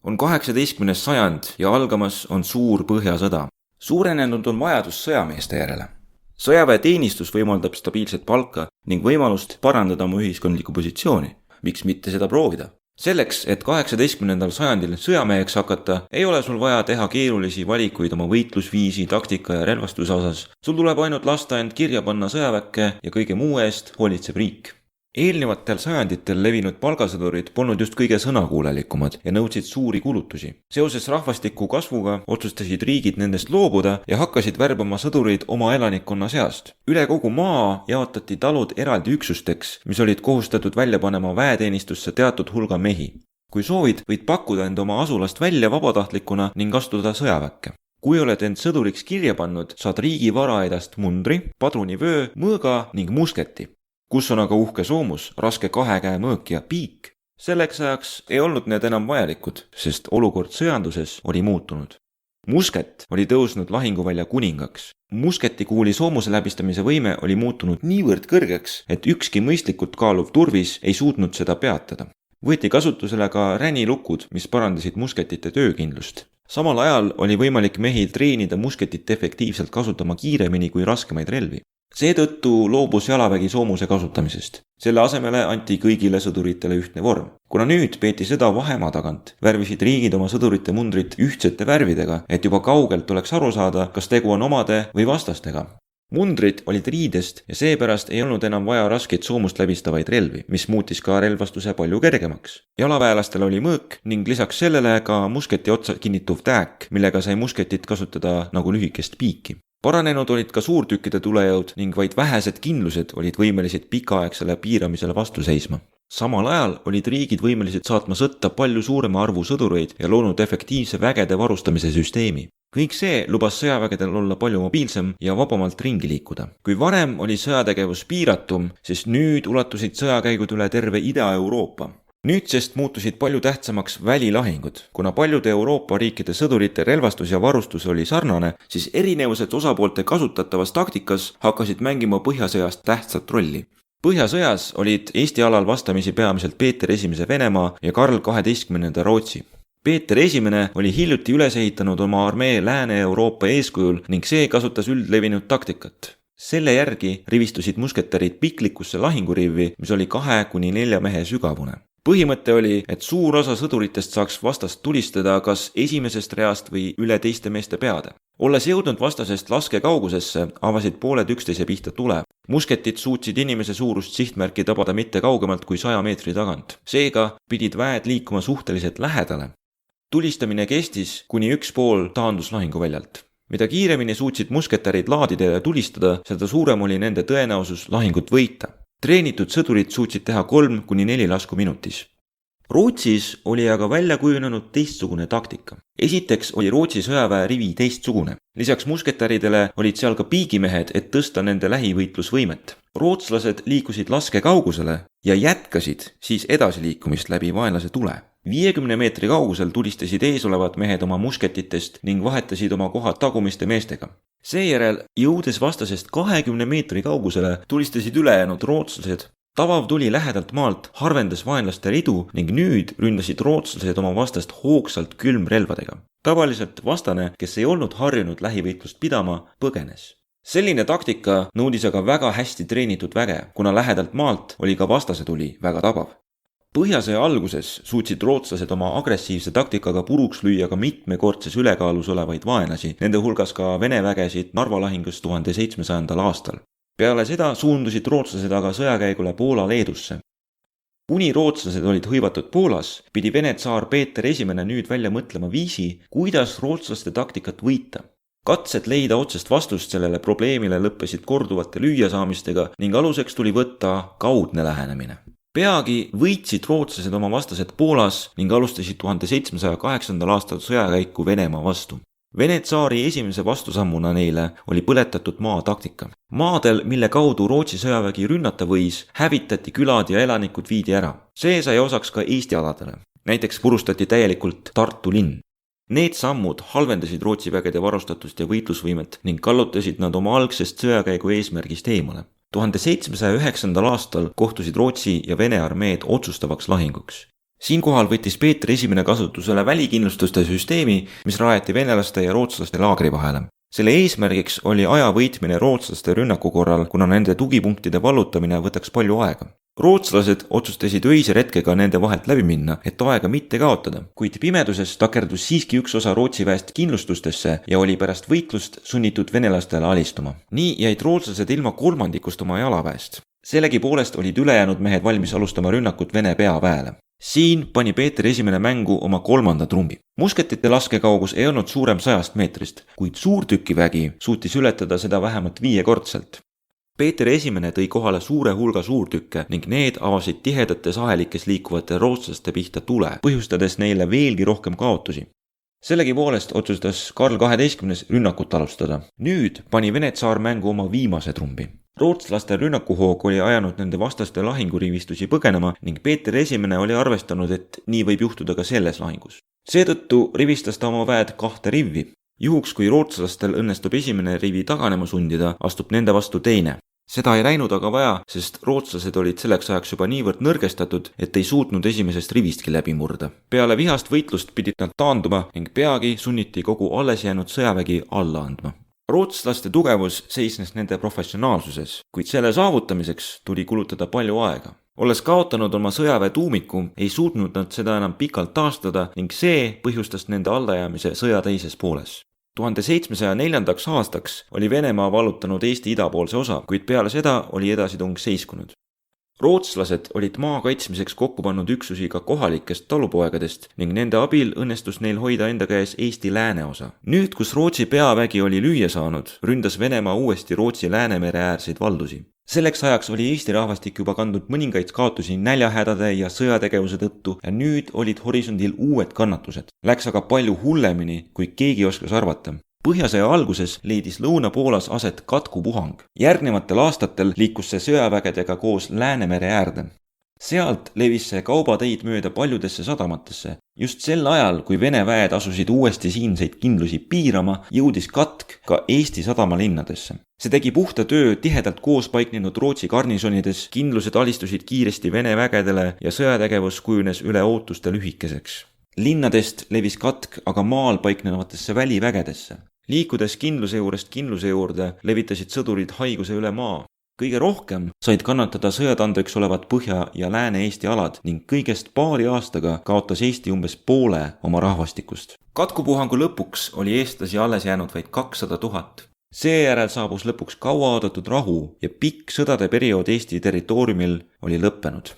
On 18. sajand ja algamas on suur põhjasõda. Suurenenud on vajadus sõjameeste järele. Sõjaväeteenistus võimaldab stabiilset palka ning võimalust parandada oma ühiskondlikku positsiooni. Miks mitte seda proovida? Selleks, et 18. sajandil sõjameheks hakata, ei ole sul vaja teha keerulisi valikuid oma võitlusviisi, taktika ja relvastuse osas. Sul tuleb ainult lasta end kirja panna sõjaväkke ja kõige muu eest hoolitseb riik. Eelnevatel sajanditel levinud palgasõdurid polnud just kõige sõnakuulelikumad ja nõudsid suuri kulutusi. Seoses rahvastiku kasvuga otsustasid riigid nendest loobuda ja hakkasid värbama sõdureid oma elanikkonna seast. Üle kogu maa jaotati talud eraldi üksusteks, mis olid kohustatud välja panema väeteenistusse teatud hulga mehi. Kui soovid, võid pakkuda end oma asulast välja vabatahtlikuna ning astuda sõjaväkke. Kui oled end sõduriks kirja pannud, saad riigi varaedast mundri, padrunivöö, mõõga ning musketi. Kus on aga uhke soomus, raske 2 käe mõõk ja piik. Selleks ajaks ei olnud need enam vajalikud, sest olukord sõjanduses oli muutunud. Musket oli tõusnud lahinguvälja kuningaks. Musketikuuli soomuse läbistamise võime oli muutunud niivõrd kõrgeks, et ükski mõistlikult kaaluv turvis ei suutnud seda peatada. Võeti kasutusele ka ränilukud, mis parandasid musketite töökindlust. Samal ajal oli võimalik mehi treenida musketit efektiivselt kasutama kiiremini kui raskemaid relvi. Seetõttu loobus jalavägi soomuse kasutamisest. Selle asemele anti kõigile sõduritele ühtne vorm. Kuna nüüd peeti sõda vahemaa tagant, värvisid riigid oma sõdurite mundrit ühtsete värvidega, et juba kaugelt oleks aru saada, kas tegu on omade või vastastega. Mundrid olid riidest ja seepärast ei olnud enam vaja raskeid soomust läbistavaid relvi, mis muutis ka relvastuse palju kergemaks. Jalaväelastel oli mõõk ning lisaks sellele ka musketi otsa kinnituv tääk, millega sai musketit kasutada nagu lühikest piiki. Paranenud olid ka suurtükkide tulejõud ning vaid vähesed kindlused olid võimelised pikaaegsele piiramisele vastu seisma. Samal ajal olid riigid võimelised saatma sõtta palju suurema arvu sõdureid ja loonud efektiivse vägede varustamise süsteemi. Kõik see lubas sõjavägedel olla palju mobiilsem ja vabamalt ringi liikuda. Kui varem oli sõjategevus piiratum, siis nüüd ulatusid sõjakäigud üle terve Ida-Euroopa. Nüüdsest muutusid palju tähtsamaks välilahingud. Kuna paljude Euroopa riikide sõdurite relvastus ja varustus oli sarnane, siis erinevused osapoolte kasutatavas taktikas hakkasid mängima põhjasõjast tähtsat rolli. Põhjasõjas olid Eesti alal vastamisi peamiselt Peeter I Venemaa ja Karl XII Rootsi. Peeter I oli hiljuti üles ehitanud oma armee Lääne-Euroopa eeskujul ning see kasutas üldlevinud taktikat. Selle järgi rivistusid musketärid piklikusse lahingurivi, mis oli 2-4 mehe sügavune. Põhimõte oli, et suur osa sõduritest saaks vastast tulistada kas esimesest reast või üle teiste meeste peade. Olles jõudnud vastasest laskekaugusesse, avasid pooled üksteise pihta tule. Musketid suutsid inimese suurust sihtmärki tabada mitte kaugemalt kui 100 meetri tagant. Seega pidid väed liikuma suhteliselt lähedale. Tulistamine kestis, kuni üks pool taandus lahinguväljalt. Mida kiiremini suutsid musketärid laadida ja tulistada, seda suurem oli nende tõenäosus lahingut võita. Treenitud sõdurid suutsid teha 3-4 lasku minutis. Rootsis oli aga välja kujunenud teistsugune taktika. Esiteks oli Rootsi sõjaväe rivi teistsugune. Lisaks musketäridele olid seal ka piigimehed, et tõsta nende lähivõitlusvõimet. Rootslased liikusid laskekaugusele ja jätkasid siis edasiliikumist läbi vaenlase tule. 50 meetri kaugusel tulistasid eesolevad mehed oma musketitest ning vahetasid oma kohad tagumiste meestega. Seejärel, jõudes vastasest 20 meetri kaugusele, tulistasid ülejäänud rootslased. Tabav tuli lähedalt maalt harvendas vaenlaste ridu ning nüüd ründasid rootslased oma vastast hoogsalt külmrelvadega. Tavaliselt vastane, kes ei olnud harjunud lähivõitlust pidama, põgenes. Selline taktika nõudis aga väga hästi treenitud väge, kuna lähedalt maalt oli ka vastase tuli väga tabav. Põhjasõja alguses suutsid rootslased oma agressiivse taktikaga puruks lüüa ka mitmekordses ülekaalus olevaid vaenlasi, nende hulgas ka Vene vägesid Narva lahingus 1700. aastal. Peale seda suundusid rootslased aga sõjakäigule Poola-Leedusse. Kuni rootslased olid hõivatud Poolas, pidi Vene tsaar Peeter I nüüd välja mõtlema viisi, kuidas rootslaste taktikat võita. Katsed leida otsest vastust sellele probleemile lõppesid korduvate lüüasaamistega ning aluseks tuli võtta kaudne lähenemine. Peagi võitsid rootslased oma vastased Poolas ning alustasid 1708. aastal sõjakäiku Venemaa vastu. Vene tsaari esimese vastusammuna neile oli põletatud maa taktika. Maadel, mille kaudu Rootsi sõjavägi rünnata võis, hävitati külad ja elanikud viidi ära. See sai osaks ka Eesti aladele. Näiteks purustati täielikult Tartu linn. Need sammud halvendasid Rootsi vägede varustatust ja võitlusvõimet ning kallutasid nad oma algsest sõjakäigu eesmärgist eemale. 1709. aastal kohtusid Rootsi ja Vene armeed otsustavaks lahinguks. Siinkohal võttis Peeter I kasutusele välikindlustuste süsteemi, mis rajati venelaste ja rootslaste laagri vahele. Selle eesmärgiks oli aja võitmine rootslaste rünnaku korral, kuna nende tugipunktide vallutamine võtaks palju aega. Rootslased otsustasid öise retkega nende vahelt läbi minna, et aega mitte kaotada, kuid pimeduses takerdus siiski üks osa Rootsi väest kindlustustesse ja oli pärast võitlust sunnitud venelastele alistuma. Nii jäid rootslased ilma kolmandikust oma jalaväest. Sellegipoolest olid ülejäänud mehed valmis alustama rünnakut Vene peaväele. Siin pani Peeter I mängu oma 3. trumbi. Musketite laskekaugus ei olnud suurem 100 meetrist, kuid suurtükivägi suutis ületada seda vähemalt 5-kordselt. Peeter I tõi kohale suure hulga suurtükke ning need avasid tihedates ahelikes liikuvate rootslaste pihta tule, põhjustades neile veelgi rohkem kaotusi. Sellegipoolest otsustas Karl XII rünnakut alustada. Nüüd pani Vene tsaar mängu oma viimase trumbi. Rootslaste rünnakuhoog oli ajanud nende vastaste lahingurivistusi põgenema ning Peeter I oli arvestanud, et nii võib juhtuda ka selles lahingus. Seetõttu rivistas ta oma väed 2 rivvi. Juhuks, kui rootslastel õnnestub esimene rivi taganema sundida, astub nende vastu teine. Seda ei läinud aga vaja, sest rootslased olid selleks ajaks juba niivõrd nõrgestatud, et ei suutnud esimesest rivistki läbi murda. Peale vihast võitlust pidid nad taanduma ning peagi sunniti kogu alles jäänud sõjavägi alla andma. Rootslaste tugevus seisnes nende professionaalsuses, kuid selle saavutamiseks tuli kulutada palju aega. Olles kaotanud oma sõjaväe tuumiku, ei suutnud nad seda enam pikalt taastada ning see põhjustas nende allajäämise sõja teises pooles. 1704. aastaks oli Venemaa vallutanud Eesti idapoolse osa, kuid peale seda oli edasitung seiskunud. Rootslased olid maa kaitsmiseks kokku pannud üksusi ka kohalikest talupoegadest ning nende abil õnnestus neil hoida enda käes Eesti lääneosa. Nüüd, kus Rootsi peavägi oli lüüa saanud, ründas Venemaa uuesti Rootsi Läänemere äärseid valdusi. Selleks ajaks oli Eesti rahvastik juba kandnud mõningaid kaotusi näljahädade ja sõjategevuse tõttu ja nüüd olid horisondil uued kannatused. Läks aga palju hullemini, kui keegi oskas arvata. Põhjasõja alguses leidis Lõuna-Poolas aset katkupuhang. Järgnevatel aastatel liikus see sõjavägedega koos Läänemere äärde. Sealt levis see kaubateid mööda paljudesse sadamatesse. Just sel ajal, kui Vene väed asusid uuesti siinseid kindlusi piirama, jõudis katk ka Eesti sadamalinnadesse. See tegi puhta töö tihedalt koos paiknenud Rootsi garnisonides, kindlused alistusid kiiresti Vene vägedele ja sõjategevus kujunes üle ootuste lühikeseks. Linnadest levis katk aga maal paiknevatesse välivägedesse. Liikudes kindluse juurest kindluse juurde, levitasid sõdurid haiguse üle maa. Kõige rohkem said kannatada sõjatandeks olevad Põhja- ja Lääne-Eesti alad ning kõigest paari aastaga kaotas Eesti umbes poole oma rahvastikust. Katkupuhangu lõpuks oli eestlasi alles jäänud vaid 200 000. Seejärel saabus lõpuks kauaoodatud rahu ja pikk sõdade periood Eesti territooriumil oli lõppenud.